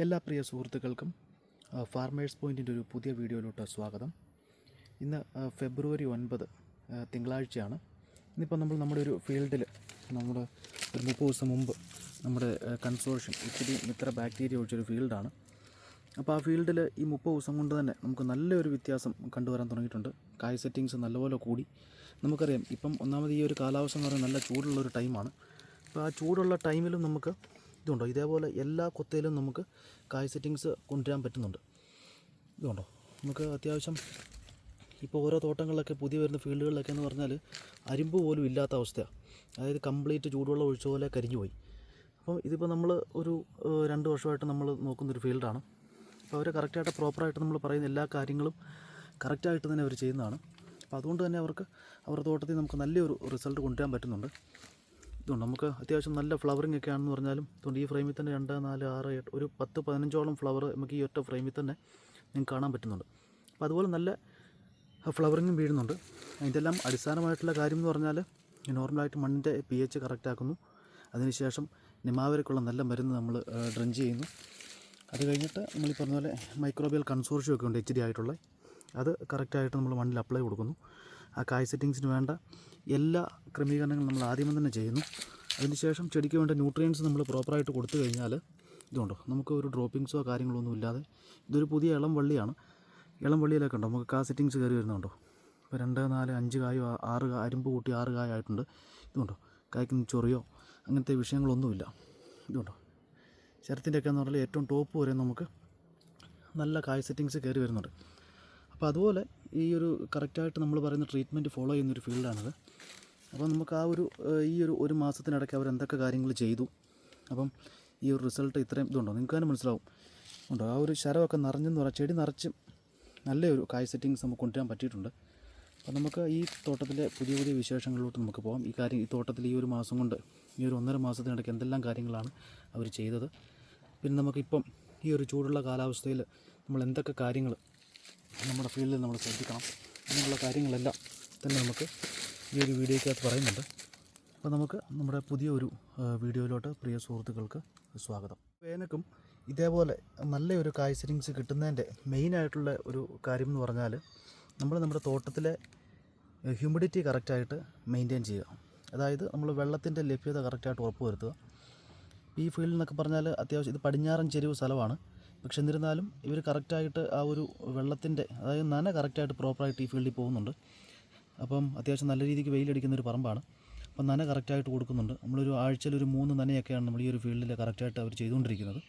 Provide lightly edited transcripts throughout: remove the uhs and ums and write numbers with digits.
എല്ലാ പ്രിയ സുഹൃത്തുക്കൾക്കും ഫാർമേഴ്സ് പോയിൻറ്റിൻ്റെ ഒരു പുതിയ വീഡിയോയിലോട്ട് സ്വാഗതം. ഇന്ന് ഫെബ്രുവരി 9 തിങ്കളാഴ്ചയാണ്. ഇന്നിപ്പോൾ നമ്മുടെ ഒരു ഫീൽഡിൽ നമ്മൾ ഒരു 30 ദിവസം മുമ്പ് നമ്മുടെ കൺസോർഷ്യം ഇച്ചിരി മിത്ര ബാക്ടീരിയ ഒഴിച്ചൊരു ഫീൽഡാണ്. അപ്പോൾ ആ ഫീൽഡിൽ ഈ 30 ദിവസം കൊണ്ട് തന്നെ നമുക്ക് നല്ലൊരു വ്യത്യാസം കണ്ടുവരാൻ തുടങ്ങിയിട്ടുണ്ട്. കായ് സെറ്റിങ്സ് നല്ലപോലെ കൂടി. നമുക്കറിയാം ഇപ്പം ഒന്നാമത് ഈ ഒരു കാലാവസ്ഥ എന്ന് പറയുന്നത് നല്ല ചൂടുള്ളൊരു ടൈമാണ്. അപ്പോൾ ആ ചൂടുള്ള ടൈമിലും നമുക്ക് ഇതുണ്ടോ, ഇതേപോലെ എല്ലാ കൊത്തയിലും നമുക്ക് കായ് സെറ്റിങ്സ് കൊണ്ടുവരാൻ പറ്റുന്നുണ്ട്. ഇതുണ്ടോ, നമുക്ക് അത്യാവശ്യം ഇപ്പോൾ ഓരോ തോട്ടങ്ങളിലൊക്കെ പുതിയ വരുന്ന ഫീൽഡുകളിലൊക്കെ എന്ന് പറഞ്ഞാൽ അരിമ്പ് പോലും ഇല്ലാത്ത അവസ്ഥയാണ്. അതായത് കംപ്ലീറ്റ് ചൂടുവെള്ളം ഒഴിച്ച പോലെ കരിഞ്ഞു പോയി. അപ്പം ഇതിപ്പോൾ നമ്മൾ ഒരു 2 വർഷമായിട്ട് നമ്മൾ നോക്കുന്നൊരു ഫീൽഡാണ്. അപ്പോൾ അവർ കറക്റ്റായിട്ട് പ്രോപ്പറായിട്ട് നമ്മൾ പറയുന്ന എല്ലാ കാര്യങ്ങളും കറക്റ്റായിട്ട് തന്നെ അവർ ചെയ്യുന്നതാണ്. അപ്പോൾ അതുകൊണ്ട് തന്നെ അവരുടെ തോട്ടത്തിൽ നമുക്ക് നല്ലൊരു റിസൾട്ട് കൊണ്ടുവരാൻ പറ്റുന്നുണ്ട്. ഇതുകൊണ്ട് നമുക്ക് അത്യാവശ്യം നല്ല ഫ്ലവറിങ് ഒക്കെ ആണെന്ന് പറഞ്ഞാലും ഇതുകൊണ്ട് ഈ ഫ്രെയിമിൽ തന്നെ 2, 4, 6, 8 ഒരു 10-15ഓളം ഫ്ലവർ നമുക്ക് ഈ ഒറ്റ ഫ്രെയിമിൽ തന്നെ നിങ്ങൾക്ക് കാണാൻ പറ്റുന്നുണ്ട്. അപ്പോൾ അതുപോലെ നല്ല ഫ്ലവറിങ്ങും വീഴുന്നുണ്ട്. അതിൻ്റെ എല്ലാം അടിസ്ഥാനമായിട്ടുള്ള കാര്യം എന്ന് പറഞ്ഞാൽ നോർമലായിട്ട് മണ്ണിൻ്റെ pH കറക്റ്റാക്കുന്നു. അതിനുശേഷം നിമാവരക്കുള്ള നല്ല മരുന്ന് നമ്മൾ ഡ്രഞ്ച് ചെയ്യുന്നു. അത് കഴിഞ്ഞിട്ട് നമ്മൾ ഈ പറഞ്ഞ പോലെ മൈക്രോബിയൽ കൺസോർഷ്യം ഒക്കെ ഉണ്ട് HD ആയിട്ടുള്ള, അത് കറക്റ്റായിട്ട് നമ്മൾ മണ്ണിൽ അപ്ലൈ കൊടുക്കുന്നു. ആ കായ് സെറ്റിങ്സിന് വേണ്ട എല്ലാ ക്രമീകരണങ്ങളും നമ്മൾ ആദ്യമേ തന്നെ ചെയ്യുന്നു. അതിനുശേഷം ചെടിക്ക് വേണ്ട ന്യൂട്രിയൻസ് നമ്മൾ പ്രോപ്പറായിട്ട് കൊടുത്തു കഴിഞ്ഞാൽ ഇതുണ്ടോ, നമുക്ക് ഒരു ഡ്രോപ്പിങ്സോ കാര്യങ്ങളൊന്നും ഇല്ലാതെ ഇതൊരു പുതിയ ഇളം വള്ളിയാണ്. ഇളം വള്ളിയിലൊക്കെ ഉണ്ടോ നമുക്ക് കായ് സെറ്റിങ്സ് കയറി വരുന്നുണ്ടോ. ഇപ്പോൾ 2, 4, 5 കായോ 6 അരിമ്പ് കൂട്ടി 6 കായ ആയിട്ടുണ്ട്. ഇതുണ്ടോ, കായ്ക്ക് ചൊറിയോ അങ്ങനത്തെ വിഷയങ്ങളൊന്നുമില്ല. ഇതുണ്ടോ, ശരത്തിൻ്റെയൊക്കെ എന്ന് പറഞ്ഞാൽ ഏറ്റവും ടോപ്പ് വരെ നമുക്ക് നല്ല കായ് സെറ്റിങ്സ് കയറി വരുന്നുണ്ട്. അപ്പോൾ അതുപോലെ ഈ ഒരു കറക്റ്റായിട്ട് നമ്മൾ പറയുന്ന ട്രീറ്റ്മെൻറ്റ് ഫോളോ ചെയ്യുന്നൊരു ഫീൽഡാണത്. അപ്പോൾ നമുക്ക് ഈ ഒരു മാസത്തിനിടയ്ക്ക് അവർ എന്തൊക്കെ കാര്യങ്ങൾ ചെയ്തു, അപ്പം ഈ ഒരു റിസൾട്ട് ഇത്രയും ഇതുണ്ടോ നിങ്ങൾക്ക് തന്നെ മനസ്സിലാവും. ഉണ്ടോ, ആ ഒരു ശരമൊക്കെ നിറഞ്ഞെന്ന് പറഞ്ഞാൽ ചെടി നിറച്ചും നല്ലൊരു കായ് സെറ്റിങ്സ് നമുക്ക് കൊണ്ടുവരാൻ പറ്റിയിട്ടുണ്ട്. അപ്പോൾ നമുക്ക് ഈ തോട്ടത്തിലെ പുതിയ പുതിയ വിശേഷങ്ങളിലോട്ട് നമുക്ക് പോകാം. ഈ തോട്ടത്തിൽ ഈ ഒരു മാസം കൊണ്ട് ഈ ഒരു 1.5 മാസത്തിനിടയ്ക്ക് എന്തെല്ലാം കാര്യങ്ങളാണ് അവർ ചെയ്തത്, പിന്നെ നമുക്കിപ്പം ഈ ഒരു ചൂടുള്ള കാലാവസ്ഥയിൽ നമ്മൾ എന്തൊക്കെ കാര്യങ്ങൾ നമ്മുടെ ഫീൽഡിൽ നമ്മൾ ശ്രദ്ധിക്കണം അങ്ങനെയുള്ള കാര്യങ്ങളെല്ലാം തന്നെ നമുക്ക് ഈ ഒരു വീഡിയോയ്ക്കകത്ത് പറയുന്നുണ്ട്. അപ്പോൾ നമുക്ക് നമ്മുടെ പുതിയൊരു വീഡിയോയിലോട്ട് പ്രിയ സുഹൃത്തുക്കൾക്ക് സ്വാഗതം. വേനക്കും ഇതേപോലെ നല്ലൊരു കായ് സെറ്റിങ്സ് കിട്ടുന്നതിൻ്റെ മെയിനായിട്ടുള്ള ഒരു കാര്യം എന്ന് പറഞ്ഞാൽ നമ്മുടെ തോട്ടത്തിലെ ഹ്യൂമിഡിറ്റി കറക്റ്റായിട്ട് മെയിൻറ്റെയിൻ ചെയ്യുക. അതായത് നമ്മൾ വെള്ളത്തിൻ്റെ ലഭ്യത കറക്റ്റായിട്ട് ഉറപ്പ് വരുത്തുക. ഈ ഫീൽഡ് എന്നൊക്കെ പറഞ്ഞാൽ അത്യാവശ്യം ഇത് പടിഞ്ഞാറൻ ചെരിവ് സ്ഥലമാണ്. പക്ഷെ എന്നിരുന്നാലും ഇവർ കറക്റ്റായിട്ട് ആ ഒരു വെള്ളത്തിൻ്റെ അതായത് നന കറക്റ്റായിട്ട് പ്രോപ്പറായിട്ട് ഈ ഫീൽഡിൽ പോകുന്നുണ്ട്. അപ്പം അത്യാവശ്യം നല്ല രീതിക്ക് വെയിലടിക്കുന്നൊരു പറമ്പാണ്. അപ്പം നന കറക്റ്റായിട്ട് കൊടുക്കുന്നുണ്ട്. നമ്മളൊരു ആഴ്ചയിൽ ഒരു 3 നനയൊക്കെയാണ് നമ്മൾ ഈ ഒരു ഫീൽഡിൽ കറക്റ്റായിട്ട് അവർ ചെയ്തുകൊണ്ടിരിക്കുന്നത്.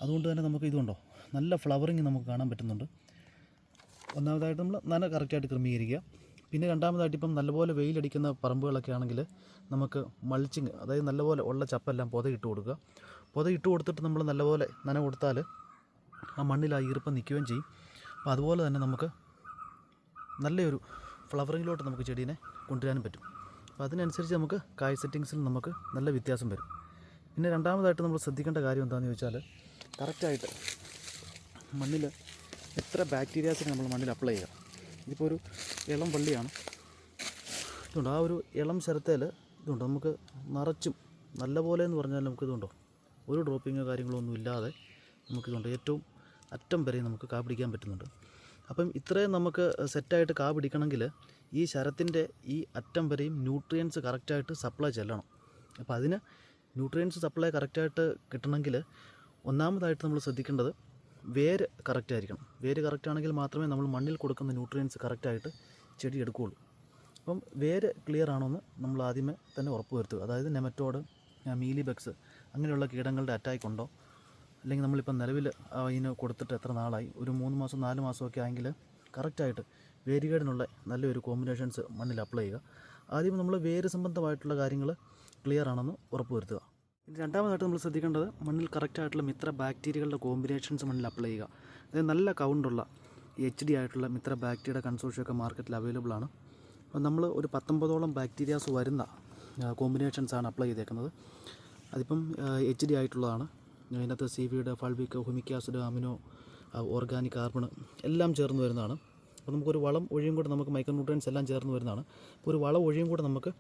അതുകൊണ്ട് തന്നെ നമുക്ക് ഇതുണ്ടോ നല്ല ഫ്ലവറിങ് നമുക്ക് കാണാൻ പറ്റുന്നുണ്ട്. ഒന്നാമതായിട്ട് നമ്മൾ നന കറക്റ്റായിട്ട് ക്രമീകരിക്കുക. പിന്നെ രണ്ടാമതായിട്ട് ഇപ്പം നല്ലപോലെ വെയിലടിക്കുന്ന പറമ്പുകളൊക്കെ ആണെങ്കിൽ നമുക്ക് മൾച്ചിങ്, അതായത് നല്ലപോലെ ഉള്ള ചപ്പെല്ലാം പൊതയിട്ട് കൊടുക്കുക. പൊതയിട്ട് കൊടുത്തിട്ട് നമ്മൾ നല്ലപോലെ നന കൊടുത്താൽ ആ മണ്ണിൽ ആ ഈർപ്പം നിൽക്കുകയും ചെയ്യും. അപ്പോൾ അതുപോലെ തന്നെ നമുക്ക് നല്ലൊരു ഫ്ലവറിങ്ങിലോട്ട് നമുക്ക് ചെടീനെ കൊണ്ടുവരാനും പറ്റും. അപ്പോൾ അതിനനുസരിച്ച് നമുക്ക് കായ് സെറ്റിങ്സിൽ നമുക്ക് നല്ല വ്യത്യാസം വരും. പിന്നെ രണ്ടാമതായിട്ട് നമ്മൾ ശ്രദ്ധിക്കേണ്ട കാര്യം എന്താണെന്ന് ചോദിച്ചാൽ കറക്റ്റായിട്ട് മണ്ണിൽ എത്ര ബാക്ടീരിയാസിനെ നമ്മൾ മണ്ണിൽ അപ്ലൈ ചെയ്യുക. ഇതിപ്പോൾ ഒരു ഇളം വള്ളിയാണ്. ഇതുണ്ട്, ആ ഒരു ഇളം ശരത്തേൽ ഇതുണ്ട് നമുക്ക് നിറച്ചും നല്ലപോലെ എന്ന് പറഞ്ഞാൽ നമുക്കിതുണ്ടോ ഒരു ഡ്രോപ്പിങ്ങോ കാര്യങ്ങളോ ഒന്നും ഇല്ലാതെ നമുക്കിതുണ്ട് ഏറ്റവും അറ്റം വരെ നമുക്ക് കാ പിടിക്കാൻ പറ്റുന്നുണ്ട്. അപ്പം ഇത്രയും നമുക്ക് സെറ്റായിട്ട് കാ പിടിക്കണമെങ്കിൽ ഈ ശരത്തിൻ്റെ ഈ അറ്റം വരെയും ന്യൂട്രിയൻസ് കറക്റ്റായിട്ട് സപ്ലൈ ചെല്ലണം. അപ്പോൾ അതിന് ന്യൂട്രിയൻസ് സപ്ലൈ കറക്റ്റായിട്ട് കിട്ടണമെങ്കിൽ ഒന്നാമതായിട്ട് നമ്മൾ ശ്രദ്ധിക്കേണ്ടത് വേര് കറക്റ്റായിരിക്കണം. വേര് കറക്റ്റാണെങ്കിൽ മാത്രമേ നമ്മൾ മണ്ണിൽ കൊടുക്കുന്ന ന്യൂട്രിയൻസ് കറക്റ്റായിട്ട് ചെടി എടുക്കുകയുള്ളൂ. അപ്പം വേര് ക്ലിയർ ആണോയെന്ന് നമ്മൾ ആദ്യമേ തന്നെ ഉറപ്പ് വരുത്തുക. അതായത് നെമറ്റോഡ്, മീലിബഗ്സ് അങ്ങനെയുള്ള കീടങ്ങളുടെ അറ്റാക്ക് ഉണ്ടോ, അല്ലെങ്കിൽ നമ്മളിപ്പോൾ നിലവിൽ അതിന് കൊടുത്തിട്ട് എത്ര നാളായി, ഒരു 3 മാസം 4 മാസമൊക്കെ ആയെങ്കിൽ കറക്റ്റായിട്ട് വേരുകേടിനുള്ള നല്ലൊരു കോമ്പിനേഷൻസ് മണ്ണിൽ അപ്ലൈ ചെയ്യുക. ആദ്യം നമ്മൾ വേര് സംബന്ധമായിട്ടുള്ള കാര്യങ്ങൾ ക്ലിയർ ആണെന്ന് ഉറപ്പ് വരുത്തുക. ഇനി രണ്ടാമതായിട്ട് നമ്മൾ ശ്രദ്ധിക്കേണ്ടത് മണ്ണിൽ കറക്റ്റായിട്ടുള്ള മിത്ര ബാക്ടീരിയകളുടെ കോമ്പിനേഷൻസ് മണ്ണിൽ അപ്ലൈ ചെയ്യുക. അതായത് നല്ല കൗണ്ടുള്ള HD ആയിട്ടുള്ള മിത്ര ബാക്ടീരിയയുടെ കൺസോർഷ്യമൊക്കെ മാർക്കറ്റിൽ അവൈലബിൾ ആണ്. അപ്പോൾ നമ്മൾ ഒരു 19ഓളം ബാക്ടീരിയാസ് വരുന്ന കോമ്പിനേഷൻസാണ് അപ്ലൈ ചെയ്തേക്കുന്നത്. അതിപ്പം HD ആയിട്ടുള്ളതാണ്. അതിനകത്ത് seaweed, fulvic, humic acid, amino, organic carbon എല്ലാം ചേർന്ന് വരുന്നതാണ്. അപ്പോൾ നമുക്കൊരു വളം ഒഴിയും കൂടെ നമുക്ക് മൈക്രോ ന്യൂട്രിയൻസ് എല്ലാം ചേർന്ന് വരുന്നതാണ്. അപ്പോൾ ഒരു വളം ഒഴിയും കൂടെ നമുക്ക്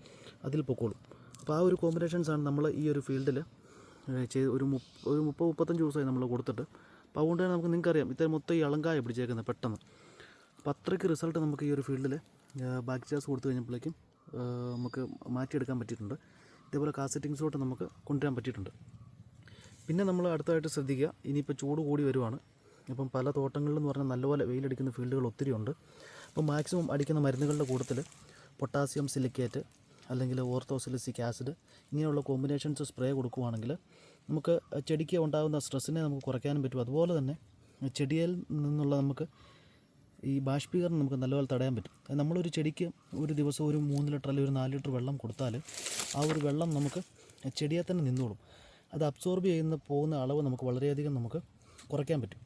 അതിൽ പൊക്കോളും. അപ്പോൾ ആ ഒരു കോമ്പിനേഷൻസാണ് നമ്മൾ ഈ ഒരു ഫീൽഡിൽ ചെയ്ത് ഒരു 30-35 ദിവസമായി നമ്മൾ കൊടുത്തിട്ട്. അപ്പോൾ അതുകൊണ്ട് തന്നെ നമുക്ക് നിങ്ങൾക്കറിയാം ഇത്ര മൊത്തം ഈ ഇളങ്കായ പിടിച്ചേക്കുന്നത് പെട്ടെന്ന്. അപ്പോൾ അത്രയ്ക്ക് റിസൾട്ട് നമുക്ക് ഈ ഒരു ഫീൽഡിൽ ബാക്ക് ചാസ് കൊടുത്തു കഴിഞ്ഞപ്പോഴേക്കും നമുക്ക് മാറ്റിയെടുക്കാൻ പറ്റിയിട്ടുണ്ട്. ഇതേപോലെ കാസറ്റിങ്സിലോട്ട് നമുക്ക് കൊണ്ടുവരാൻ പറ്റിയിട്ടുണ്ട്. പിന്നെ നമ്മൾ അടുത്തതായിട്ട് ശ്രദ്ധിക്കുക, ഇനിയിപ്പോൾ ചൂട് കൂടി വരുവാണ്. അപ്പം പല തോട്ടങ്ങളിലെന്ന് പറഞ്ഞാൽ നല്ലപോലെ വെയിലടിക്കുന്ന ഫീൽഡുകൾ ഒത്തിരി ഉണ്ട്. അപ്പം മാക്സിമം അടിക്കുന്ന മരുന്നുകളുടെ കൂട്ടത്തിൽ പൊട്ടാസ്യം സിലിക്കേറ്റ് അല്ലെങ്കിൽ ഓർത്തോസിലിസിക് ആസിഡ് ഇങ്ങനെയുള്ള കോമ്പിനേഷൻസ് സ്പ്രേ കൊടുക്കുകയാണെങ്കിൽ നമുക്ക് ചെടിക്ക് ഉണ്ടാകുന്ന സ്ട്രെസ്സിനെ നമുക്ക് കുറയ്ക്കാനും പറ്റും. അതുപോലെ തന്നെ ചെടിയിൽ നിന്നുള്ള നമുക്ക് ഈ ബാഷ്പീകരണം നമുക്ക് നല്ലപോലെ തടയാൻ പറ്റും. നമ്മളൊരു ചെടിക്ക് ഒരു ദിവസം ഒരു 3 ലിറ്റർ അല്ലെങ്കിൽ ഒരു 4 ലിറ്റർ വെള്ളം കൊടുത്താൽ ആ ഒരു വെള്ളം നമുക്ക് ചെടിയെ തന്നെ നിന്നോളും. അത് അബ്സോർബ് പോകുന്ന അളവ് നമുക്ക് വളരെയധികം നമുക്ക് കുറയ്ക്കാൻ പറ്റും.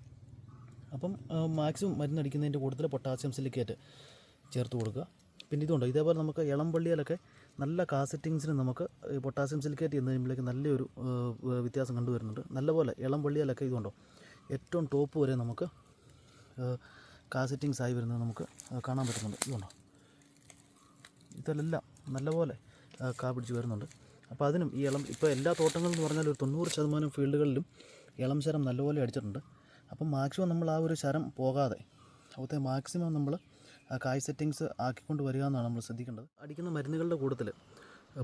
അപ്പം മാക്സിമം മരുന്നടിക്കുന്നതിൻ്റെ കൂട്ടത്തിൽ പൊട്ടാസ്യം സിലിക്കേറ്റ് ചേർത്ത് കൊടുക്കുക. പിന്നെ ഇതുണ്ട്, ഇതേപോലെ നമുക്ക് ഇളം വള്ളിയിലൊക്കെ നല്ല കാസറ്റിങ്സിന് നമുക്ക് പൊട്ടാസ്യം സിലിക്കേറ്റ് എന്ന് കഴിയുമ്പോഴേക്ക് നല്ലൊരു വ്യത്യാസം കണ്ടുവരുന്നുണ്ട്. നല്ലപോലെ ഇളം വള്ളിയിലൊക്കെ ഇതുണ്ടോ ഏറ്റവും ടോപ്പ് വരെ നമുക്ക് കാസറ്റിങ്സ് ആയി വരുന്നത് നമുക്ക് കാണാൻ പറ്റുന്നുണ്ട്. ഇതുണ്ടോ ഇതിലെല്ലാം നല്ലപോലെ കാ പിടിച്ച് വരുന്നുണ്ട്. അപ്പോൾ അതിനും ഈ ഇപ്പോൾ എല്ലാ തോട്ടങ്ങളെന്ന് പറഞ്ഞാൽ ഒരു 90% ഫീൽഡുകളിലും ഇളം ശരം നല്ലപോലെ അടിച്ചിട്ടുണ്ട്. അപ്പം മാക്സിമം നമ്മൾ ആ ഒരു ശരം പോകാതെ അവിടുത്തെ മാക്സിമം നമ്മൾ കായ് സെറ്റിങ്സ് ആക്കിക്കൊണ്ട് വരിക എന്നാണ് നമ്മൾ ശ്രദ്ധിക്കേണ്ടത്. അടിക്കുന്ന മരുന്നുകളുടെ കൂട്ടത്തിൽ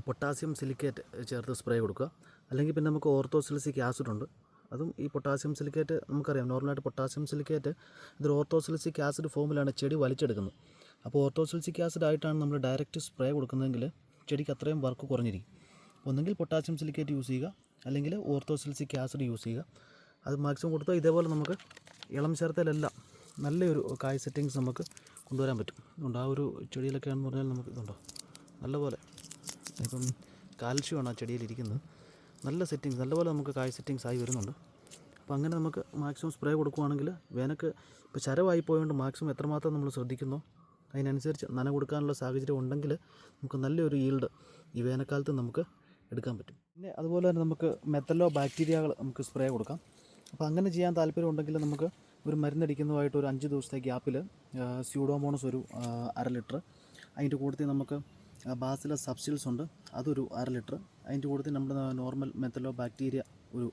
പൊട്ടാസ്യം സിലിക്കേറ്റ് ചേർത്ത് സ്പ്രേ കൊടുക്കുക. അല്ലെങ്കിൽ പിന്നെ നമുക്ക് ഓർത്തോസിലിസിക് ആസിഡ് ഉണ്ട്. അതും ഈ പൊട്ടാസ്യം സിലിക്കേറ്റ് നമുക്കറിയാം, നോർമലായിട്ട് പൊട്ടാസ്യം സിലിക്കേറ്റ് ഇതൊരു ഓർത്തോസിലിസിക് ആസിഡ് ഫോമിലാണ് ചെടി വലിച്ചെടുക്കുന്നത്. അപ്പോൾ ഓർത്തോസിലിസിക് ആസിഡ് ആയിട്ടാണ് നമ്മൾ ഡയറക്റ്റ് സ്പ്രേ കൊടുക്കുന്നതെങ്കിൽ ചെടിക്ക് അത്രയും വർക്ക് കുറഞ്ഞിരിക്കും. ഒന്നെങ്കിൽ പൊട്ടാസ്യം സിലിക്കേറ്റ് യൂസ് ചെയ്യുക, അല്ലെങ്കിൽ ഓർത്തോസിലിസിക് ആസിഡ് യൂസ് ചെയ്യുക. അത് മാക്സിമം കൊടുത്താൽ ഇതേപോലെ നമുക്ക് ഇളം ശരത്തിലെല്ലാം നല്ലൊരു കായ് സെറ്റിങ്സ് നമുക്ക് കൊണ്ടുവരാൻ പറ്റും. അതുകൊണ്ട് ആ ഒരു ചെടിയിലൊക്കെയാണെന്ന് പറഞ്ഞാൽ നമുക്ക് ഇതുണ്ടോ നല്ലപോലെ ഇപ്പം കാൽഷ്യമാണ് ആ ചെടിയിലിരിക്കുന്നത്. നല്ല സെറ്റിങ്സ് നല്ലപോലെ നമുക്ക് കായ് സെറ്റിങ്സ് ആയി വരുന്നുണ്ട്. അപ്പോൾ അങ്ങനെ നമുക്ക് മാക്സിമം സ്പ്രേ കൊടുക്കുകയാണെങ്കിൽ വേനൽക്ക് ഇപ്പോൾ ശരമായി പോയതുകൊണ്ട് മാക്സിമം എത്രമാത്രം നമ്മൾ ശ്രദ്ധിക്കുന്നോ അതിനനുസരിച്ച് നന കൊടുക്കാനുള്ള സാഹചര്യം ഉണ്ടെങ്കിൽ നമുക്ക് നല്ലൊരു ഈൽഡ് ഈ വേനൽക്കാലത്ത് നമുക്ക് എടുക്കാൻ പറ്റും. പിന്നെ അതുപോലെ തന്നെ നമുക്ക് മെത്തലോ ബാക്ടീരിയകൾ നമുക്ക് സ്പ്രേ കൊടുക്കാം. അപ്പോൾ അങ്ങനെ ചെയ്യാൻ താല്പര്യം ഉണ്ടെങ്കിൽ നമുക്ക് ഒരു മരുന്നടിക്കുന്നതുമായിട്ട് ഒരു 5 ദിവസത്തെ ഗ്യാപ്പിൽ സ്യൂഡോമോണസ് ഒരു 1/2 ലിറ്റർ, അതിൻ്റെ കൂട്ടത്തിൽ നമുക്ക് ബാസിലസ് സബ്സ്റ്റിൽസ് ഉണ്ട് അതൊരു 1/2 ലിറ്റർ, അതിൻ്റെ കൂട്ടത്തിൽ നമ്മുടെ നോർമൽ മെത്തലോ ബാക്ടീരിയ ഒരു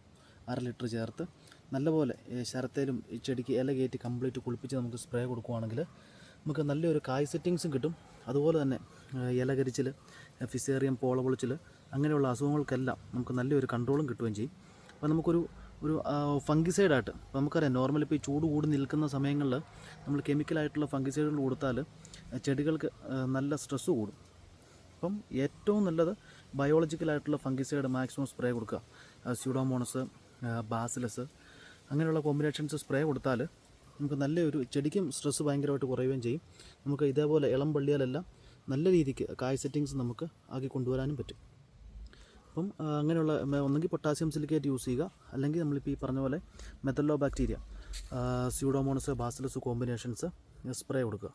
1/2 ലിറ്റർ ചേർത്ത് നല്ലപോലെ ശരത്തേലും ഈ ചെടിക്ക് ഇല കയറ്റി കംപ്ലീറ്റ് കുളിപ്പിച്ച് നമുക്ക് സ്പ്രേ കൊടുക്കുകയാണെങ്കിൽ നമുക്ക് നല്ലൊരു കായ് സെറ്റിങ്സും കിട്ടും. അതുപോലെ തന്നെ ഇലകരിച്ചിൽ, ഫിസേറിയം, പോളപൊളിച്ചിൽ അങ്ങനെയുള്ള അസുഖങ്ങൾക്കെല്ലാം നമുക്ക് നല്ലൊരു കൺട്രോളും കിട്ടുകയും ചെയ്യും. അപ്പോൾ നമുക്കൊരു ഫംഗിസൈഡായിട്ട് ഇപ്പോൾ നമുക്കറിയാം നോർമലി ഇപ്പോൾ ഈ ചൂട് കൂടി നിൽക്കുന്ന സമയങ്ങളിൽ നമ്മൾ കെമിക്കലായിട്ടുള്ള ഫംഗിസൈഡുകൾ കൊടുത്താൽ ചെടികൾക്ക് നല്ല സ്ട്രെസ്സ് കൂടും. അപ്പം ഏറ്റവും നല്ലത് ബയോളജിക്കലായിട്ടുള്ള ഫംഗിസൈഡ് മാക്സിമം സ്പ്രേ കൊടുക്കുക. സ്യൂഡോമോണസ്, ബാസിലസ് അങ്ങനെയുള്ള കോമ്പിനേഷൻസ് സ്പ്രേ കൊടുത്താൽ നമുക്ക് നല്ലൊരു ചെടിക്കും സ്ട്രെസ്സ് ഭയങ്കരമായിട്ട് കുറയുകയും ചെയ്യും. നമുക്ക് ഇതേപോലെ ഇളം വള്ളിയാലെല്ലാം നല്ല രീതിക്ക് കായ് സെറ്റിങ്സ് നമുക്ക് ആക്കി കൊണ്ടുവരാനും പറ്റും. അപ്പം അങ്ങനെയുള്ള ഒന്നെങ്കിൽ പൊട്ടാസ്യം സിലിക്കേറ്റ് യൂസ് ചെയ്യുക, അല്ലെങ്കിൽ നമ്മളിപ്പോൾ ഈ പറഞ്ഞ പോലെ methylobacteria, pseudomonas, bacillus combinations spray കൊടുക്കുക.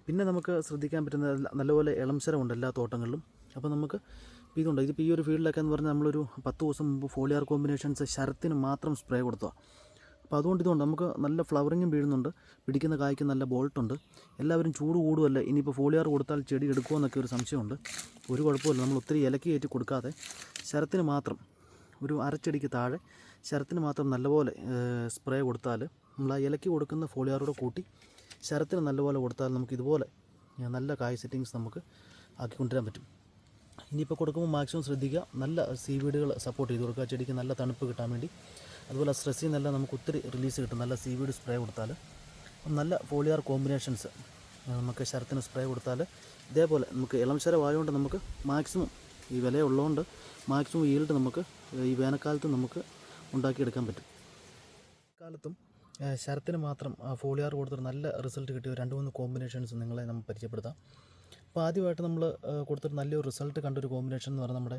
പിന്നെ നമുക്ക് ശ്രദ്ധിക്കാൻ പറ്റുന്ന നല്ലപോലെ ഇളം ശരമുണ്ട് എല്ലാ തോട്ടങ്ങളിലും. അപ്പോൾ നമുക്ക് ഇതുണ്ട്, ഇതിപ്പോൾ ഈ ഒരു ഫീൽഡിലൊക്കെ എന്ന് പറഞ്ഞാൽ നമ്മളൊരു 10 ദിവസം മുമ്പ് ഫോളിയാർ കോമ്പിനേഷൻസ് ശരത്തിന് മാത്രം സ്പ്രേ കൊടുക്കുക. അപ്പോൾ അതുകൊണ്ട് നമുക്ക് നല്ല ഫ്ലവറിങ്ങും വീഴുന്നുണ്ട്, പിടിക്കുന്ന കായ്ക്ക് നല്ല ബോൾട്ടുണ്ട്. എല്ലാവരും ചൂട് കൂടുമല്ലേ, ഇനിയിപ്പോൾ ഫോളിയാർ കൊടുത്താൽ ചെടി എടുക്കുമോ എന്നൊക്കെ ഒരു സംശയമുണ്ട്. ഒരു കുഴപ്പമില്ല, നമ്മൾ ഒത്തിരി ഇലക്കി കയറ്റി കൊടുക്കാതെ ശരത്തിന് മാത്രം ഒരു അരച്ചെടിക്ക് താഴെ ശരത്തിന് മാത്രം നല്ലപോലെ സ്പ്രേ കൊടുത്താൽ നമ്മൾ ആ ഇലക്കി കൊടുക്കുന്ന ഫോളിയാറോടെ കൂട്ടി ശരത്തിന് നല്ലപോലെ കൊടുത്താൽ നമുക്ക് ഇതുപോലെ നല്ല കായ് സെറ്റിങ്സ് നമുക്ക് ആക്കിക്കൊണ്ടുവരാൻ പറ്റും. ഇനിയിപ്പോൾ കൊടുക്കുമ്പോൾ മാക്സിമം ശ്രദ്ധിക്കുക, നല്ല സീവീഡുകൾ സപ്പോർട്ട് ചെയ്ത് കൊടുക്കുക ചെടിക്ക് നല്ല തണുപ്പ് കിട്ടാൻ വേണ്ടി. അതുപോലെ സ്ട്രെസ്സിൽ നിന്നെല്ലാം നമുക്ക് ഒത്തിരി റിലീസ് കിട്ടും നല്ല സീവീഡ് സ്പ്രേ കൊടുത്താൽ. നല്ല ഫോളിയാർ കോമ്പിനേഷൻസ് നമുക്ക് ശരത്തിന് സ്പ്രേ കൊടുത്താൽ ഇതേപോലെ നമുക്ക് ഇളം ശരമായതുകൊണ്ട് നമുക്ക് മാക്സിമം ഈ വിലയുള്ളതുകൊണ്ട് മാക്സിമം ഈൽഡ് നമുക്ക് ഈ വേനൽക്കാലത്ത് നമുക്ക് ഉണ്ടാക്കിയെടുക്കാൻ പറ്റും. കാലത്തും ശരത്തിന് മാത്രം ഫോളിയാർ കൊടുത്തിട്ട് നല്ല റിസൾട്ട് കിട്ടിയ 2-3 കോമ്പിനേഷൻസ് നിങ്ങളെ നമ്മൾ പരിചയപ്പെടുത്താം. അപ്പോൾ ആദ്യമായിട്ട് നമ്മൾ കൊടുത്തിട്ട് നല്ലൊരു റിസൾട്ട് കണ്ടൊരു കോമ്പിനേഷൻ എന്ന് പറഞ്ഞാൽ നമ്മുടെ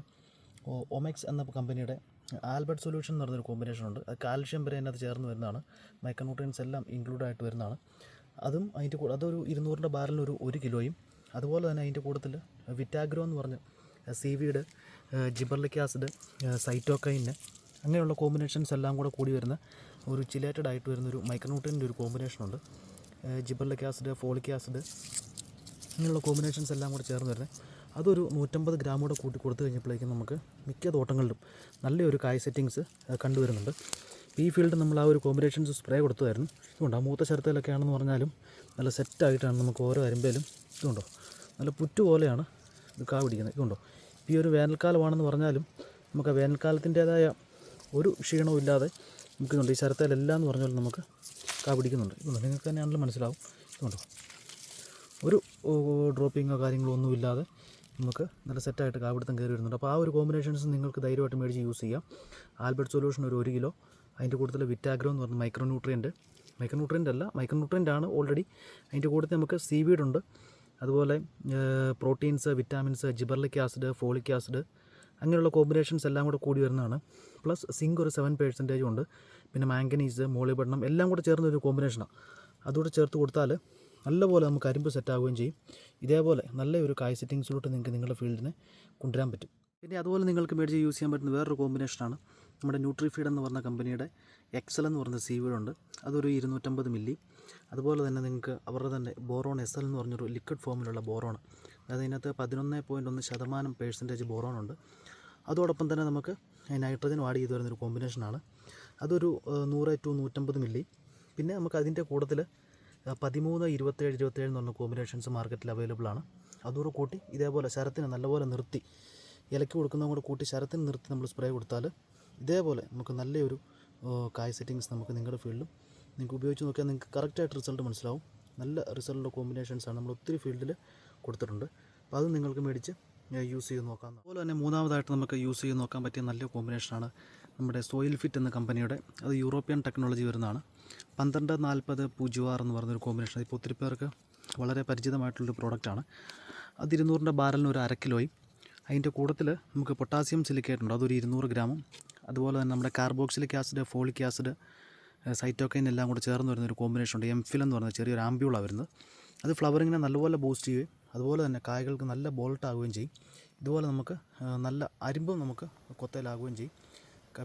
ഒമെക്സ് എന്ന കമ്പനിയുടെ ആൽബർട്ട് സൊല്യൂഷൻ എന്ന് പറഞ്ഞൊരു കോമ്പിനേഷൻ ഉണ്ട്. അത് കാൽഷ്യം വരെ അതിനകത്ത് ചേർന്ന് വരുന്നതാണ്, മൈക്രോന്യൂട്രിയൻസ് എല്ലാം ഇൻക്ലൂഡ് ആയിട്ട് വരുന്നതാണ്. അതും അതിൻ്റെ കൂടെ അതൊരു 200 ബാരലിന് 1 കിലോയും. അതുപോലെ തന്നെ അതിൻ്റെ കൂട്ടത്തിൽ വിറ്റാഗ്രോ എന്ന് പറഞ്ഞ് സീവീഡ്, ജിബർലിക് ആസിഡ്, സൈറ്റോകൈന് അങ്ങനെയുള്ള കോമ്പിനേഷൻസ് എല്ലാം കൂടി വരുന്ന ഒരു ചിലേറ്റഡ് ആയിട്ട് വരുന്നൊരു മൈക്രോന്യൂട്രിയൻ്റെ ഒരു കോമ്പിനേഷനുണ്ട്. ജിബർലിക് ആസിഡ്, ഫോളിക് ആസിഡ് അങ്ങനെയുള്ള കോമ്പിനേഷൻസ് എല്ലാം കൂടെ ചേർന്ന് വരുന്നത്. അതൊരു 150 ഗ്രാം കൂടെ കൂട്ടി കൊടുത്തു കഴിഞ്ഞപ്പോഴേക്കും നമുക്ക് മിക്ക തോട്ടങ്ങളിലും നല്ലൊരു കായ് സെറ്റിങ്സ് കണ്ടുവരുന്നുണ്ട്. ഈ ഫീൽഡ് നമ്മൾ ആ ഒരു കോമ്പിനേഷൻസ് സ്പ്രേ കൊടുത്തായിരുന്നു. ഇതുകൊണ്ടോ മൂത്ത ശരത്തിലൊക്കെ ആണെന്ന് പറഞ്ഞാലും നല്ല സെറ്റായിട്ടാണ് നമുക്ക് ഓരോ അരുമ്പയിലും ഇതുകൊണ്ടോ നല്ല പുറ്റു പോലെയാണ് ഇത് കാ പിടിക്കുന്നത്. ഇതുകൊണ്ടോ ഈ ഒരു വേനൽക്കാലമാണെന്ന് പറഞ്ഞാലും നമുക്ക് ആ വേനൽക്കാലത്തിൻ്റേതായ ഒരു ക്ഷീണവും ഇല്ലാതെ നമുക്കിതുണ്ട്. ഈ ശരത്തേലെല്ലാം എന്ന് പറഞ്ഞാൽ നമുക്ക് കാ പിടിക്കുന്നുണ്ട്. ഇതുകൊണ്ട് നിങ്ങൾക്ക് തന്നെയാണെങ്കിലും മനസ്സിലാവും. ഇതുകൊണ്ടോ ഒരു ഡ്രോപ്പിങ്ങോ കാര്യങ്ങളോ ഒന്നുമില്ലാതെ നമുക്ക് നല്ല സെറ്റായിട്ട് കാപിടുത്തം കയറി വരുന്നുണ്ട്. അപ്പോൾ ആ ഒരു കോമ്പിനേഷൻസ് നിങ്ങൾക്ക് ധൈര്യമായിട്ട് മേടിച്ച് യൂസ് ചെയ്യാം. ആൽബർട്ട് സൊല്യൂഷൻ ഒരു 1 കിലോ, അതിൻ്റെ കൂട്ടത്തിൽ വിറ്റാഗ്രോ എന്ന് പറഞ്ഞ മൈക്രോ ന്യൂട്രിയൻ്റ് ആണ് ഓൾറെഡി. അതിൻ്റെ കൂട്ടത്തിൽ നമുക്ക് സീവീഡ് ഉണ്ട്, അതുപോലെ proteins, vitamins, gibberellic acid, folic acid, അങ്ങനെയുള്ള കോമ്പിനേഷൻസ് എല്ലാം കൂടെ കൂടി വരുന്നതാണ്. പ്ലസ് സിങ്ക് ഒരു 7% ഉണ്ട്. പിന്നെ മാംഗനീസ്, മോളിബഡനം എല്ലാം കൂടെ ചേർന്നൊരു കോമ്പിനേഷനാണ്. അതുകൂടെ ചേർത്ത് കൊടുത്താൽ നല്ലപോലെ നമുക്ക് അരിമ്പ് സെറ്റാവുകയും ചെയ്യും. ഇതേപോലെ നല്ലൊരു കായ് സെറ്റിങ്സിലോട്ട് നിങ്ങൾക്ക് നിങ്ങളുടെ ഫീൽഡിനെ കൊണ്ടുവരാൻ പറ്റും. പിന്നെ അതുപോലെ നിങ്ങൾക്ക് മേടിച്ച് യൂസ് ചെയ്യാൻ പറ്റുന്ന വേറൊരു കോമ്പിനേഷനാണ് നമ്മുടെ ന്യൂട്രിഫീഡ് എന്ന് പറഞ്ഞ കമ്പനിയുടെ എക്സൽ എന്ന് പറഞ്ഞ സീവീഡുണ്ട്. അതൊരു 250 മില്ലി. അതുപോലെ തന്നെ നിങ്ങൾക്ക് അവരുടെ തന്നെ ബോറോൺ SL എന്ന് പറഞ്ഞൊരു ലിക്വിഡ് ഫോമിലുള്ള ബോറോൺ, അതായത് ഇതിനകത്ത് 11.1% ബോറോണുണ്ട്. അതോടൊപ്പം തന്നെ നമുക്ക് നൈട്രജൻ ആഡ് ചെയ്ത് വരുന്നൊരു കോമ്പിനേഷനാണ്. അതൊരു 100 to 150 മില്ലി. പിന്നെ നമുക്ക് അതിൻ്റെ കൂട്ടത്തിൽ 13, 27, 27 എന്ന് പറഞ്ഞ കോമ്പിനേഷൻസ് മാർക്കറ്റിൽ അവൈലബിൾ ആണ്. അതുകൂടെ കൂട്ടി ഇതേപോലെ ശരത്തിന് നല്ലപോലെ നിർത്തി, ഇലയ്ക്ക് കൊടുക്കുന്നതും കൂടെ കൂട്ടി ശരത്തിന് നിർത്തി നമ്മൾ സ്പ്രേ കൊടുത്താൽ ഇതേപോലെ നമുക്ക് നല്ലൊരു കായ് സെറ്റിങ്സ് നമുക്ക് നിങ്ങളുടെ ഫീൽഡിലും നിങ്ങൾക്ക് ഉപയോഗിച്ച് നോക്കിയാൽ നിങ്ങൾക്ക് കറക്റ്റായിട്ട് റിസൾട്ട് മനസ്സിലാവും. നല്ല റിസൾട്ടുള്ള കോമ്പിനേഷൻസാണ് നമ്മൾ ഒത്തിരി ഫീൽഡിൽ കൊടുത്തിട്ടുണ്ട്. അപ്പോൾ അത് നിങ്ങൾക്ക് മേടിച്ച് യൂസ് ചെയ്ത് നോക്കാം. അതുപോലെ തന്നെ മൂന്നാമതായിട്ട് നമുക്ക് യൂസ് ചെയ്ത് നോക്കാൻ പറ്റിയ നല്ല കോമ്പിനേഷനാണ് നമ്മുടെ സോയിൽ ഫിറ്റ് എന്ന കമ്പനിയുടെ, അത് യൂറോപ്യൻ ടെക്നോളജി വരുന്നതാണ്. 12-40-06 എന്ന് പറഞ്ഞൊരു കോമ്പിനേഷൻ. ഇപ്പോൾ ഒത്തിരി പേർക്ക് വളരെ പരിചിതമായിട്ടുള്ളൊരു പ്രോഡക്റ്റാണ്. അത് 200 ബാരലിന് ഒരു 1/2 കിലോയും. അതിൻ്റെ കൂട്ടത്തിൽ നമുക്ക് പൊട്ടാസ്യം സിലിക്കേറ്റ് ഉണ്ട്, അതൊരു 200 ഗ്രാമും. അതുപോലെ തന്നെ നമ്മുടെ കാർബോക്സിലിക് ആസിഡ്, ഫോളിക് ആസിഡ്, സൈറ്റോക്കൈൻ എല്ലാം കൂടെ ചേർന്ന് വരുന്നൊരു കോമ്പിനേഷൻ ഉണ്ട്. എംഫിൽ എന്ന് പറഞ്ഞ ചെറിയൊരു ആംബ്യൂളാണ് വരുന്നത്. അത് ഫ്ലവറിങ്ങിനെ നല്ലപോലെ ബൂസ്റ്റ് ചെയ്യുകയും അതുപോലെ തന്നെ കായകൾക്ക് നല്ല ബോൾട്ടാകുകയും ചെയ്യും. ഇതുപോലെ നമുക്ക് നല്ല അരിമ്പും നമുക്ക് കൊത്തയിലാകുകയും ചെയ്യും.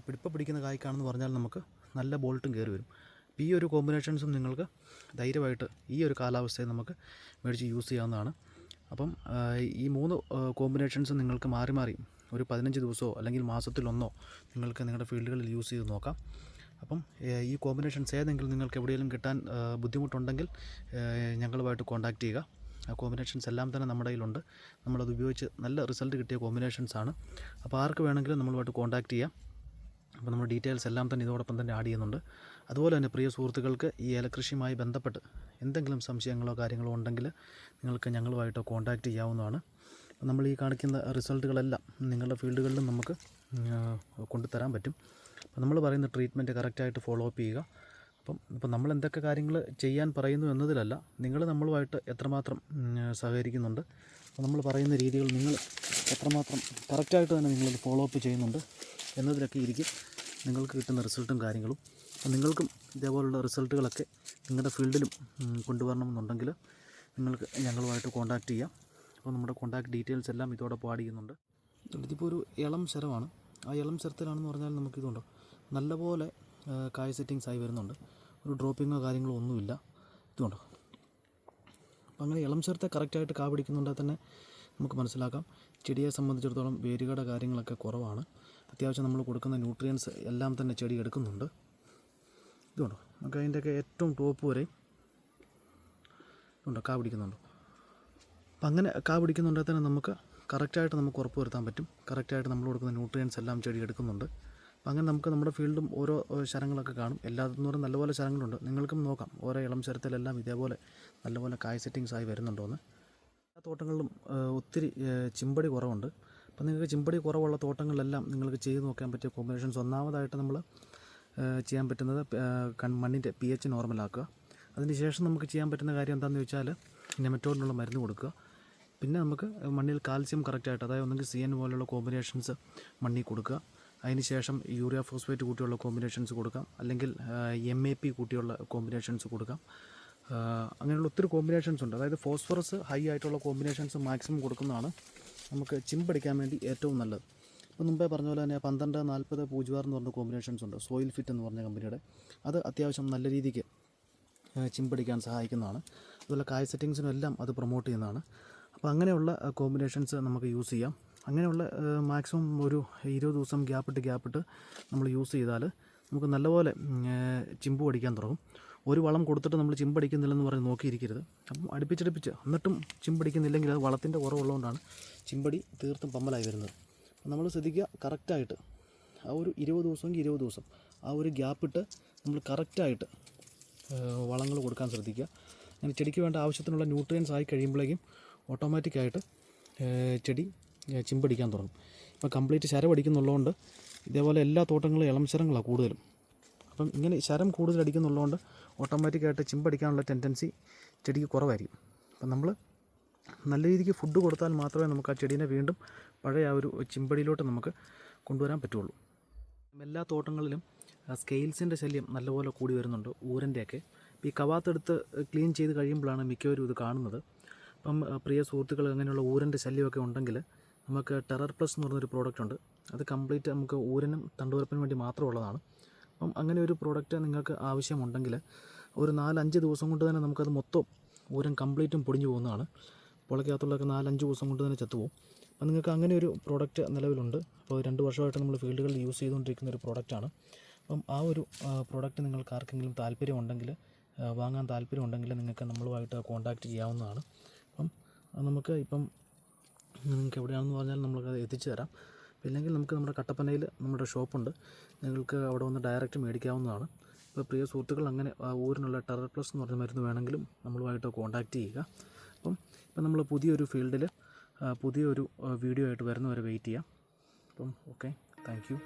പിടിപ്പം പിടിക്കുന്ന കായ്ക്കാണെന്ന് പറഞ്ഞാൽ നമുക്ക് നല്ല ബോൾട്ടും കയറി വരും. ഈ ഒരു കോമ്പിനേഷൻസും നിങ്ങൾക്ക് ധൈര്യമായിട്ട് ഈ ഒരു കാലാവസ്ഥയിൽ നമുക്ക് മേടിച്ച് യൂസ് ചെയ്യാവുന്നതാണ്. അപ്പം ഈ 3 കോമ്പിനേഷൻസും നിങ്ങൾക്ക് മാറി മാറി ഒരു 15 ദിവസമോ അല്ലെങ്കിൽ മാസത്തിലൊന്നോ നിങ്ങൾക്ക് നിങ്ങളുടെ ഫീൽഡുകളിൽ യൂസ് ചെയ്ത് നോക്കാം. അപ്പം ഈ കോമ്പിനേഷൻസ് ഏതെങ്കിലും നിങ്ങൾക്ക് എവിടെയെങ്കിലും കിട്ടാൻ ബുദ്ധിമുട്ടുണ്ടെങ്കിൽ ഞങ്ങളുമായിട്ട് കോൺടാക്റ്റ് ചെയ്യുക. ആ കോമ്പിനേഷൻസ് എല്ലാം തന്നെ നമ്മുടെ കയ്യിലുണ്ട്. നമ്മളത് ഉപയോഗിച്ച് നല്ല റിസൾട്ട് കിട്ടിയ കോമ്പിനേഷൻസാണ്. അപ്പോൾ ആർക്ക് വേണമെങ്കിലും നമ്മളുമായിട്ട് കോൺടാക്റ്റ് ചെയ്യാം. അപ്പോൾ നമ്മുടെ ഡീറ്റെയിൽസ് എല്ലാം തന്നെ ഇതോടൊപ്പം തന്നെ ആഡ് ചെയ്യുന്നുണ്ട്. അതുപോലെ തന്നെ പ്രിയ സുഹൃത്തുക്കൾക്ക് ഈ ഏലകൃഷിയുമായി ബന്ധപ്പെട്ട് എന്തെങ്കിലും സംശയങ്ങളോ കാര്യങ്ങളോ ഉണ്ടെങ്കിൽ നിങ്ങൾക്ക് ഞങ്ങളുമായിട്ട് കോൺടാക്റ്റ് ചെയ്യാവുന്നതാണ്. നമ്മൾ ഈ കാണിക്കുന്ന റിസൾട്ടുകളെല്ലാം നിങ്ങളുടെ ഫീൽഡുകളിലും നമുക്ക് കൊണ്ടുതരാൻ പറ്റും. അപ്പോൾ നമ്മൾ പറയുന്ന ട്രീറ്റ്മെൻറ്റ് കറക്റ്റായിട്ട് ഫോളോ അപ്പ് ചെയ്യുക. അപ്പം നമ്മൾ എന്തൊക്കെ കാര്യങ്ങൾ ചെയ്യാൻ പറയുന്നു എന്നതിലല്ല, നിങ്ങൾ നമ്മളുമായിട്ട് എത്രമാത്രം സഹകരിക്കുന്നുണ്ട്, അപ്പോൾ നമ്മൾ പറയുന്ന രീതികൾ നിങ്ങൾ എത്രമാത്രം കറക്റ്റായിട്ട് തന്നെ നിങ്ങളത് ഫോളോ അപ്പ് ചെയ്യുന്നുണ്ട് എന്നതിലൊക്കെ ഇരിക്കും നിങ്ങൾക്ക് കിട്ടുന്ന റിസൾട്ടും കാര്യങ്ങളും. അപ്പോൾ നിങ്ങൾക്കും ഇതേപോലുള്ള റിസൾട്ടുകളൊക്കെ നിങ്ങളുടെ ഫീൽഡിലും കൊണ്ടുവരണമെന്നുണ്ടെങ്കിൽ നിങ്ങൾക്ക് ഞങ്ങളുമായിട്ട് കോൺടാക്റ്റ് ചെയ്യാം. അപ്പോൾ നമ്മുടെ കോൺടാക്റ്റ് ഡീറ്റെയിൽസ് എല്ലാം ഇതോടൊപ്പം ആഡ് ചെയ്യുന്നുണ്ട്. ഇതിപ്പോൾ ഒരു ഇളം ശരമാണ്. ആ ഇളം ശരത്തിലാണെന്ന് പറഞ്ഞാൽ നമുക്കിതുണ്ടോ നല്ലപോലെ കായ് സെറ്റിങ്സ് ആയി വരുന്നുണ്ട്. ഒരു ഡ്രോപ്പിങ്ങോ കാര്യങ്ങളോ ഒന്നുമില്ല. ഇതുകൊണ്ടോ അപ്പം അങ്ങനെ ഇളം ശരത്തെ കറക്റ്റായിട്ട് കാ പിടിക്കുന്നുണ്ടെങ്കിൽ തന്നെ നമുക്ക് മനസ്സിലാക്കാം ചെടിയെ സംബന്ധിച്ചിടത്തോളം വേരുകളുടെ കാര്യങ്ങളൊക്കെ കുറവാണ്. അത്യാവശ്യം നമ്മൾ കൊടുക്കുന്ന ന്യൂട്രിയൻസ് എല്ലാം തന്നെ ചെടി എടുക്കുന്നുണ്ട്. ഇതുകൊണ്ടോ നമുക്ക് അതിൻ്റെയൊക്കെ ഏറ്റവും ടോപ്പ് വരെ ഇതുണ്ടോ കാ പിടിക്കുന്നുണ്ടോ. അപ്പം അങ്ങനെ കാ പിടിക്കുന്നുണ്ടെങ്കിൽ തന്നെ നമുക്ക് കറക്റ്റായിട്ട് നമുക്ക് ഉറപ്പ് വരുത്താൻ പറ്റും. കറക്റ്റായിട്ട് നമ്മൾ കൊടുക്കുന്ന ന്യൂട്രിയൻസ് എല്ലാം ചെടി എടുക്കുന്നുണ്ട്. അപ്പം അങ്ങനെ നമുക്ക് നമ്മുടെ ഫീൽഡും ഓരോ ശരങ്ങളൊക്കെ കാണും. എല്ലാത്തിനും പറഞ്ഞാൽ നല്ലപോലെ ശരങ്ങളുണ്ട്. നിങ്ങൾക്കും നോക്കാം ഓരോ ഇളം ശരത്തിലെല്ലാം ഇതേപോലെ നല്ലപോലെ കായ് സെറ്റിങ്സ് ആയി വരുന്നുണ്ടോയെന്ന്. എല്ലാ തോട്ടങ്ങളിലും ഒത്തിരി ചിമ്പടി കുറവുണ്ട്. അപ്പം നിങ്ങൾക്ക് ചിമ്പടി കുറവുള്ള തോട്ടങ്ങളിലെല്ലാം നിങ്ങൾക്ക് ചെയ്ത് നോക്കാൻ പറ്റിയ കോമ്പിനേഷൻസ് ഒന്നാമതായിട്ട് നമ്മൾ ചെയ്യാൻ പറ്റുന്നത് മണ്ണിൻ്റെ pH നോർമലാക്കുക. അതിന് ശേഷം നമുക്ക് ചെയ്യാൻ പറ്റുന്ന കാര്യം എന്താണെന്ന് വെച്ചാൽ നെമറ്റോഡിനുള്ള മരുന്ന് കൊടുക്കുക. പിന്നെ നമുക്ക് മണ്ണിൽ കാൽസ്യം കറക്റ്റായിട്ട്, അതായത് ഒന്നെങ്കിൽ CN പോലുള്ള കോമ്പിനേഷൻസ് മണ്ണിൽ കൊടുക്കുക. അതിന് ശേഷം യൂറിയ ഫോസ്ഫേറ്റ് കൂട്ടിയുള്ള കോമ്പിനേഷൻസ് കൊടുക്കാം, അല്ലെങ്കിൽ MAP കൂട്ടിയുള്ള കോമ്പിനേഷൻസ് കൊടുക്കാം. അങ്ങനെയുള്ള ഒത്തിരി കോമ്പിനേഷൻസ് ഉണ്ട്. അതായത് ഫോസ്ഫറസ് ഹൈ ആയിട്ടുള്ള കോമ്പിനേഷൻസ് മാക്സിമം കൊടുക്കുന്നതാണ് നമുക്ക് ചിമ്പടിക്കാൻ വേണ്ടി ഏറ്റവും നല്ലത്. ഇപ്പോൾ മുമ്പേ പറഞ്ഞ പോലെ തന്നെ 12-40-06 എന്ന് പറഞ്ഞ കോമ്പിനേഷൻസ് ഉണ്ട്. സോയിൽ ഫിറ്റ് എന്ന് പറഞ്ഞ കമ്പനിയുടെ, അത് അത്യാവശ്യം നല്ല രീതിക്ക് ചിമ്പടിക്കാൻ സഹായിക്കുന്നതാണ്. അതുപോലെ കായ് സെറ്റിങ്സിനും എല്ലാം അത് പ്രൊമോട്ട് ചെയ്യുന്നതാണ്. അപ്പോൾ അങ്ങനെയുള്ള കോമ്പിനേഷൻസ് നമുക്ക് യൂസ് ചെയ്യാം. അങ്ങനെയുള്ള മാക്സിമം ഒരു 20 ദിവസം ഗ്യാപ്പിട്ട് നമ്മൾ യൂസ് ചെയ്താൽ നമുക്ക് നല്ലപോലെ ചിമ്പ് അടിക്കാൻ തുടങ്ങും. ഒരു വളം കൊടുത്തിട്ട് നമ്മൾ ചിമ്പടിക്കുന്നില്ലെന്ന് പറഞ്ഞ് നോക്കിയിരിക്കരുത്. അപ്പം അടുപ്പിച്ചടുപ്പിച്ച് എന്നിട്ടും ചിമ്പടിക്കുന്നില്ലെങ്കിൽ അത് വളത്തിൻ്റെ കുറവുള്ളതുകൊണ്ടാണ് ചിമ്പടി തീർത്തും പമ്മലായി വരുന്നത്. നമ്മൾ ശ്രദ്ധിക്കുക, കറക്റ്റായിട്ട് ആ ഒരു 20 ദിവസമെങ്കിൽ 20 ദിവസം ആ ഒരു ഗ്യാപ്പിട്ട് നമ്മൾ കറക്റ്റായിട്ട് വളങ്ങൾ കൊടുക്കാൻ ശ്രദ്ധിക്കുക. അങ്ങനെ ചെടിക്ക് വേണ്ട ആവശ്യത്തിനുള്ള ന്യൂട്രിയൻസ് ആയി കഴിയുമ്പോഴേക്കും ഓട്ടോമാറ്റിക്കായിട്ട് ചെടി ചിമ്പടിക്കാൻ തുടങ്ങും. ഇപ്പോൾ കംപ്ലീറ്റ് ശരമടിക്കുന്നുള്ളതുകൊണ്ട് ഇതേപോലെ എല്ലാ തോട്ടങ്ങളും ഇളം ശരങ്ങളാണ് കൂടുതലും. അപ്പം ഇങ്ങനെ ശരം കൂടുതൽ അടിക്കുന്നുള്ളതുകൊണ്ട് ഓട്ടോമാറ്റിക്കായിട്ട് ചിമ്പടിക്കാനുള്ള ടെൻഡൻസി ചെടിക്ക് കുറവായിരിക്കും. അപ്പം നമ്മൾ നല്ല രീതിക്ക് ഫുഡ് കൊടുത്താൽ മാത്രമേ നമുക്ക് ആ ചെടീനെ വീണ്ടും പഴയ ആ ഒരു ചിമ്പടിയിലോട്ട് നമുക്ക് കൊണ്ടുവരാൻ പറ്റുള്ളൂ. എല്ലാ തോട്ടങ്ങളിലും സ്കെയിൽസിൻ്റെ ശല്യം നല്ലപോലെ കൂടി വരുന്നുണ്ട്, ഊരൻ്റെയൊക്കെ. ഇപ്പോൾ ഈ കവാത്തെടുത്ത് ക്ലീൻ ചെയ്ത് കഴിയുമ്പോഴാണ് മിക്കവരും ഇത് കാണുന്നത്. അപ്പം പ്രിയ സുഹൃത്തുക്കൾ, അങ്ങനെയുള്ള ഊരൻ്റെ ശല്യമൊക്കെ ഉണ്ടെങ്കിൽ നമുക്ക് ടെറർ പ്ലസ് എന്ന് പറഞ്ഞൊരു പ്രോഡക്റ്റ് ഉണ്ട്. അത് കംപ്ലീറ്റ് നമുക്ക് ഊരനും തണ്ടുവരപ്പിനും വേണ്ടി മാത്രമുള്ളതാണ്. അപ്പം അങ്ങനെ ഒരു പ്രോഡക്റ്റ് നിങ്ങൾക്ക് ആവശ്യമുണ്ടെങ്കിൽ ഒരു 4-5 ദിവസം കൊണ്ട് തന്നെ നമുക്കത് മൊത്തം ഊരൻ കംപ്ലീറ്റും പൊടിഞ്ഞു പോകുന്നതാണ്. പുളയ്ക്കകത്തുള്ളതൊക്കെ 4-5 ദിവസം കൊണ്ട് തന്നെ ചത്തുപോകും. അപ്പം നിങ്ങൾക്ക് അങ്ങനെ ഒരു പ്രോഡക്റ്റ് നിലവിലുണ്ട്. അപ്പോൾ 2 വർഷമായിട്ട് നമ്മൾ ഫീൽഡുകളിൽ യൂസ് ചെയ്തുകൊണ്ടിരിക്കുന്ന ഒരു പ്രോഡക്റ്റാണ്. അപ്പം ആ ഒരു പ്രോഡക്റ്റ് നിങ്ങൾക്ക് ആർക്കെങ്കിലും താല്പര്യമുണ്ടെങ്കിൽ, വാങ്ങാൻ താല്പര്യമുണ്ടെങ്കിൽ നിങ്ങൾക്ക് നമ്മളുമായിട്ട് കോൺടാക്റ്റ് ചെയ്യാവുന്നതാണ്. അപ്പം നമുക്ക് നിങ്ങൾക്ക് എവിടെയാണെന്ന് പറഞ്ഞാൽ നമ്മൾക്കത് എത്തിച്ചു തരാം. ഇല്ലെങ്കിൽ നമുക്ക് നമ്മുടെ കട്ടപ്പനയിൽ നമ്മുടെ ഷോപ്പുണ്ട്, നിങ്ങൾക്ക് അവിടെ വന്ന് ഡയറക്റ്റ് മേടിക്കാവുന്നതാണ്. ഇപ്പോൾ പ്രിയ സുഹൃത്തുക്കൾ അങ്ങനെ ഊരിനുള്ള ടെറർ പ്ലസ് എന്ന് പറഞ്ഞ മരുന്ന് വേണമെങ്കിലും നമ്മളുമായിട്ട് കോൺടാക്റ്റ് ചെയ്യുക. ഇപ്പം നമ്മൾ പുതിയൊരു ഫീൽഡിൽ പുതിയൊരു വീഡിയോ ആയിട്ട് വരുന്നവരെ വെയിറ്റ് ചെയ്യാം. അപ്പം ഓക്കെ, താങ്ക് യു.